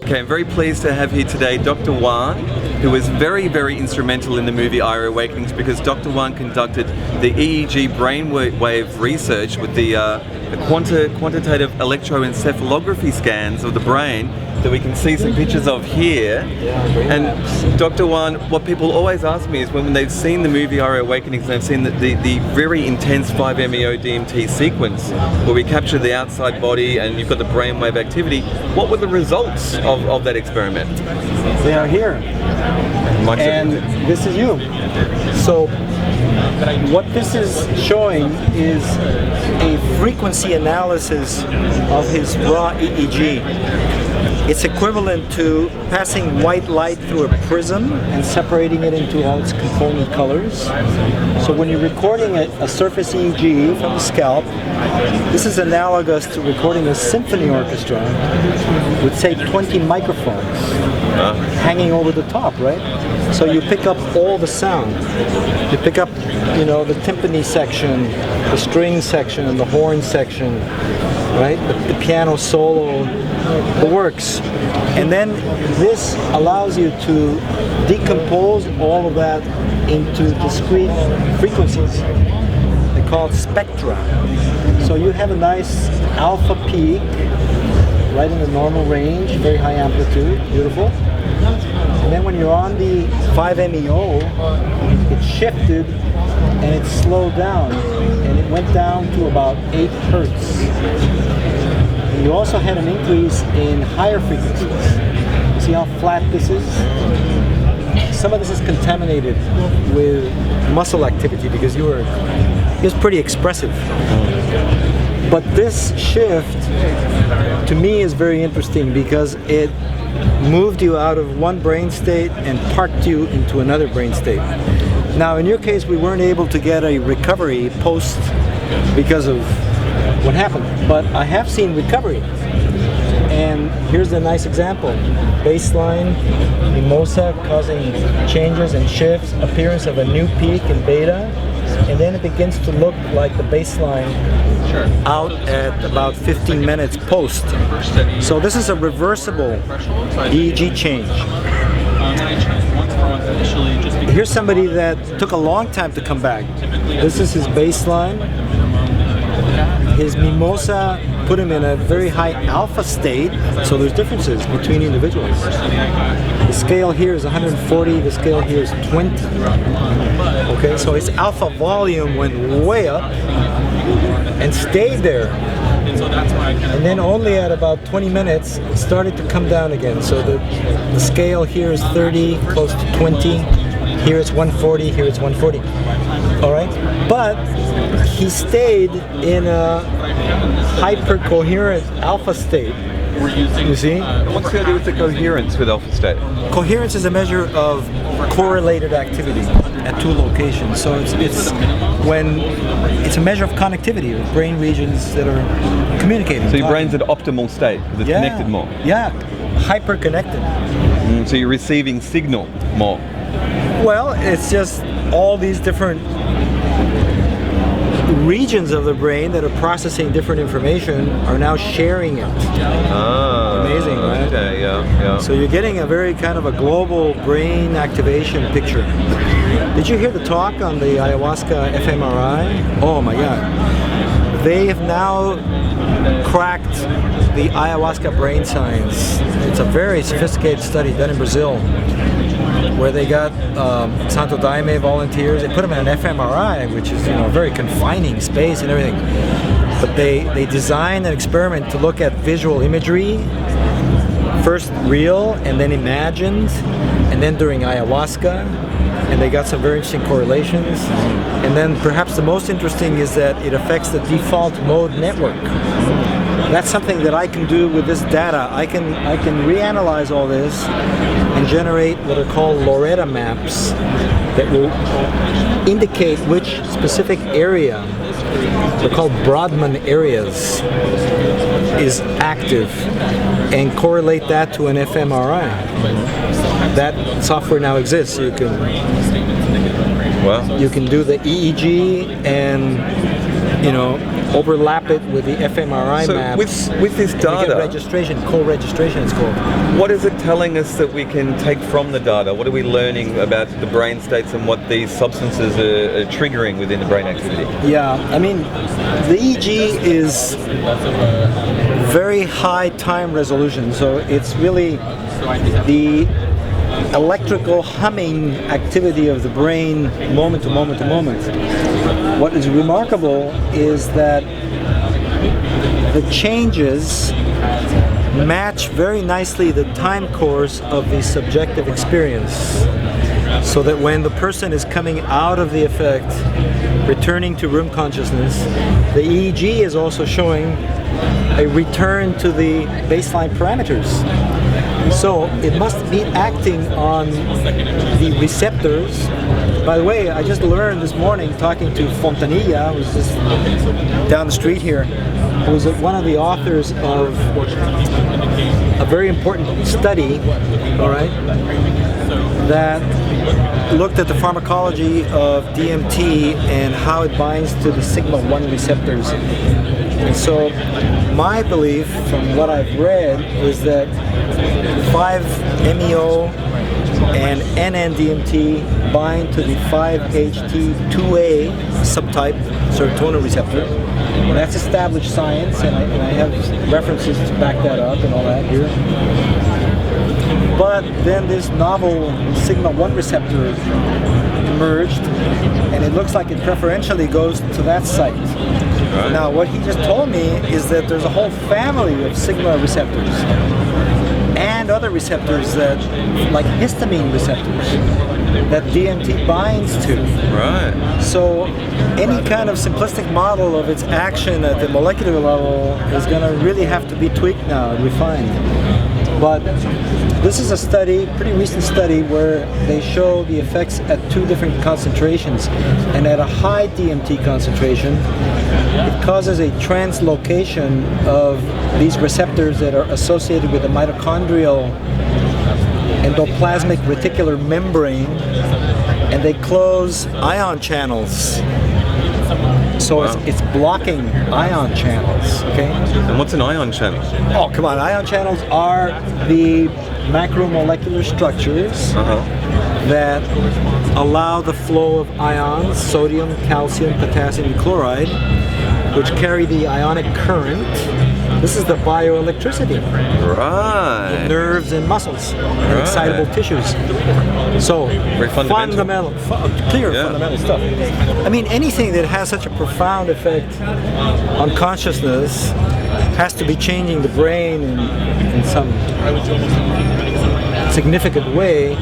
Okay, I'm very pleased to have here today Dr. Juan, who was very, very instrumental in the movie Eye Awakenings, because Dr. Juan conducted the EEG brainwave research with the quantitative electroencephalography scans of the brain that we can see some pictures of here. And Dr. Juan, what people always ask me is when they've seen the movie Eye Awakenings and they've seen the very intense 5-MeO DMT sequence where we capture the outside body and you've got the brainwave activity, what were the results of that experiment? They are here. And this is you. So what this is showing is a frequency analysis of his raw EEG. It's equivalent to passing white light through a prism and separating it into all its component colors. So when you're recording a surface EEG from the scalp, this is analogous to recording a symphony orchestra with, say, 20 microphones hanging over the top, right? So you pick up all the sound. You pick up, the timpani section, the string section, and the horn section, right? The piano solo, the works. And then this allows you to decompose all of that into discrete frequencies. They call it spectra. So you have a nice alpha peak right in the normal range, very high amplitude, beautiful. And then when you're on the 5-MeO, it shifted and it slowed down, and it went down to about 8 hertz. And you also had an increase in higher frequencies. See how flat this is? Some of this is contaminated with muscle activity because he was pretty expressive. But this shift, to me, is very interesting because it moved you out of one brain state and parked you into another brain state. Now, in your case, we weren't able to get a recovery post because of what happened, but I have seen recovery. And here's a nice example. Baseline, mimosa causing changes and shifts, appearance of a new peak in beta, and then it begins to look like the baseline out at about 15 minutes post. So this is a reversible EEG change. Here's somebody that took a long time to come back. This is his baseline. His mimosa put him in a very high alpha state, so there's differences between individuals. The scale here is 140, the scale here is 20. Okay, so his alpha volume went way up and stayed there. And then only at about 20 minutes it started to come down again. So the scale here is 30, close to 20. Here it's 140, here it's 140. All right? But he stayed in a hypercoherent alpha state. You see? What's the idea with the coherence with alpha state? Coherence is a measure of correlated activity at two locations. So it's a measure of connectivity of brain regions that are communicating. So your brain's at optimal state, because it's connected more. Yeah, hyper-connected. So you're receiving signal more. Well, it's just all these different regions of the brain that are processing different information are now sharing it. Amazing, right? Okay, yeah. So you're getting a very kind of a global brain activation picture. Did you hear the talk on the ayahuasca fMRI? Oh my God. They have now cracked the ayahuasca brain science. It's a very sophisticated study done in Brazil, where they got Santo Daime volunteers. They put them in an fMRI, which is a very confining space and everything. But they designed an experiment to look at visual imagery, first real and then imagined, and then during ayahuasca, and they got some very interesting correlations. And then perhaps the most interesting is that it affects the default mode network. That's something that I can do with this data. I can reanalyze all this and generate what are called Loretta maps that will indicate which specific area, they're called Brodmann areas, is active, and correlate that to an fMRI. That software now exists. You can do the EEG and overlap it with the fMRI So map. with this You get data, registration, co-registration it's called. what is it telling us that we can take from the data? What are we learning about the brain states and what these substances are triggering within the brain activity? Yeah, I mean, the EEG is very high time resolution, so it's really the electrical humming activity of the brain moment to moment to moment. What is remarkable is that the changes match very nicely the time course of the subjective experience, so that when the person is coming out of the effect, returning to room consciousness, the EEG is also showing a return to the baseline parameters. So it must be acting on the receptors. By the way, I just learned this morning talking to Fontanilla, who's just down the street here, who's one of the authors of a very important study, all right, that looked at the pharmacology of DMT and how it binds to the sigma-1 receptors. And so my belief from what I've read is that 5-MeO and NN-DMT bind to the 5-HT2A subtype serotonin receptor. And that's established science, and I have references to back that up and all that here. But then this novel sigma-1 receptor emerged, and it looks like it preferentially goes to that site. Right. Now, what he just told me is that there's a whole family of sigma receptors and other receptors that, like histamine receptors, that DMT binds to. Right. So any kind of simplistic model of its action at the molecular level is going to really have to be tweaked now and refined. But this is a study, pretty recent study, where they show the effects at 2 different concentrations. And at a high DMT concentration, it causes a translocation of these receptors that are associated with the mitochondrial endoplasmic reticular membrane, and they close ion channels. So Wow. it's blocking ion channels, okay? And what's an ion channel? Oh, come on. Ion channels are the macromolecular structures that allow the flow of ions, sodium, calcium, potassium, and chloride, which carry the ionic current. This is the bioelectricity. Right. Nerves and muscles and excitable tissues. So, Very fundamental. Clear Yeah. fundamental stuff. I mean, anything that has such a profound effect on consciousness has to be changing the brain in some significant way.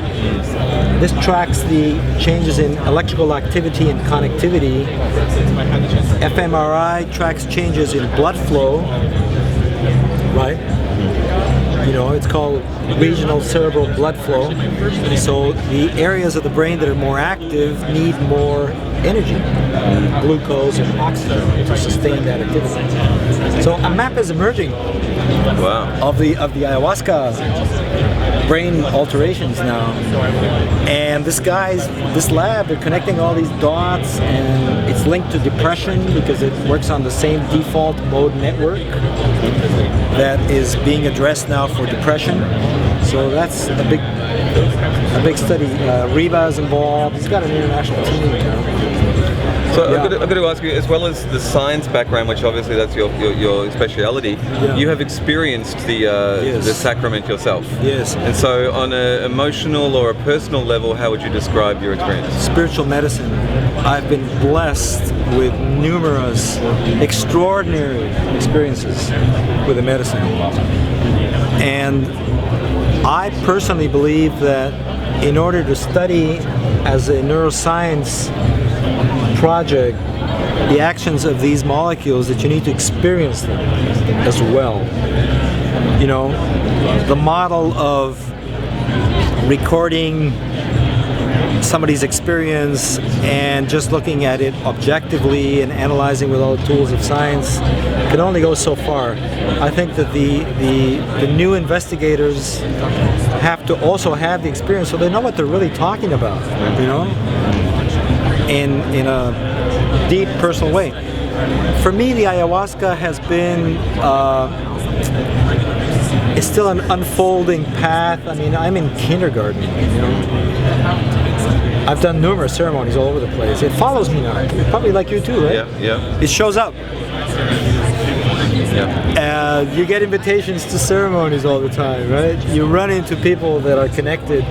This tracks the changes in electrical activity and connectivity. fMRI tracks changes in blood flow, right? You know, it's called regional cerebral blood flow. So the areas of the brain that are more active need more energy, glucose and oxygen, to sustain that activity. So a map is emerging Wow. of the ayahuasca brain alterations now. And this lab, they're connecting all these dots, and it's linked to depression because it works on the same default mode network that is being addressed now for depression. So that's a big study. Reba's involved. He's got an international team now. So Yeah. I've got to ask you, as well as the science background, which obviously that's your speciality, Yeah. you have experienced Yes. the sacrament yourself. Yes. And so on an emotional or a personal level, how would you describe your experience? Spiritual medicine. I've been blessed with numerous extraordinary experiences with the medicine. And I personally believe that in order to study as a neuroscience project the actions of these molecules, that you need to experience them as well. You know, the model of recording somebody's experience and just looking at it objectively and analyzing with all the tools of science can only go so far. I think that the new investigators have to also have the experience so they know what they're really talking about, you know, in a deep personal way. for me, the ayahuasca has been it's still an unfolding path. I mean, I'm in kindergarten, you know. I've done numerous ceremonies all over the place. It follows me now, probably like you too, right? Yeah, yeah. It shows up. Yeah. You get invitations to ceremonies all the time, right? You run into people that are connected.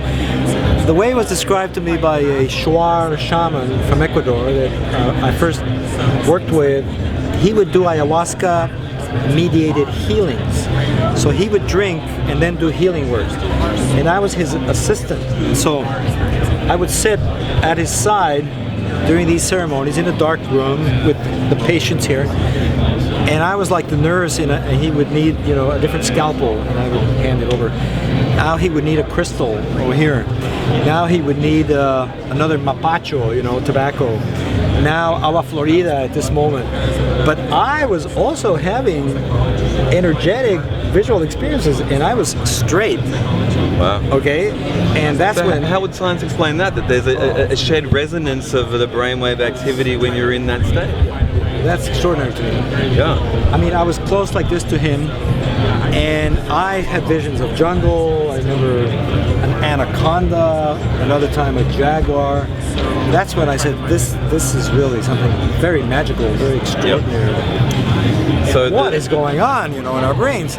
The way it was described to me by a Shuar shaman from Ecuador that I first worked with, he would do ayahuasca mediated healings. So he would drink and then do healing works. And I was his assistant. So I would sit at his side during these ceremonies in a dark room with the patients here. And I was like the nurse, and he would need, you know, a different scalpel, and I would hand it over. Now he would need a crystal over here. Now he would need another mapacho, you know, tobacco. Now agua florida at this moment. But I was also having energetic visual experiences, and I was straight. Wow. Okay, and that's So when. how would science explain that? That there's a shared resonance of the brainwave activity when you're in that state? That's extraordinary to me. Yeah. I mean, I was close like this to him, and I had visions of jungle. I remember an anaconda, another time a jaguar. That's when I said, this is really something very magical, very extraordinary. Yep. So what is going on, you know, in our brains?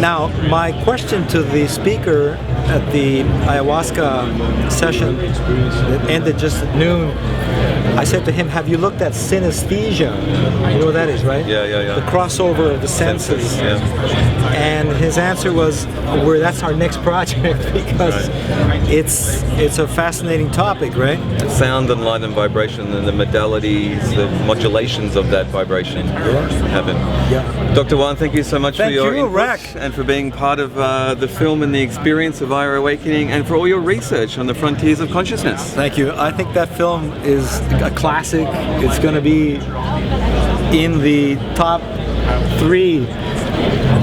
Now, my question to the speaker at the ayahuasca session that ended just at noon, I said to him, have you looked at synesthesia? You know what that is, right? Yeah, yeah, yeah. The crossover of the senses. Yeah. And his answer was, that's our next project because it's a fascinating topic, right? Sound and light and vibration and the modalities, the modulations of that vibration happen. Yeah. Dr. Juan, thank you so much for your input Rack. and for being part of the film and the experience of Ira Awakening and for all your research on the frontiers of consciousness. Thank you. I think that film is a classic. It's going to be in the top 3.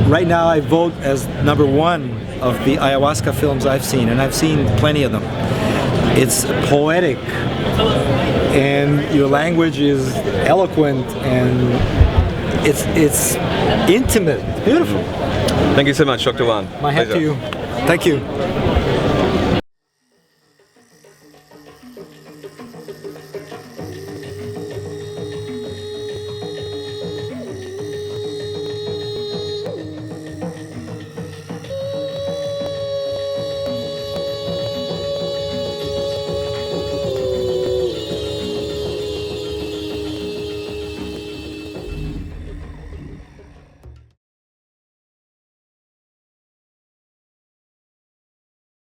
Right now I vote as number 1 of the ayahuasca films I've seen, and I've seen plenty of them. It's poetic, and your language is eloquent, and it's intimate, beautiful. Thank you so much, Dr. Juan. My hat to you. Thank you.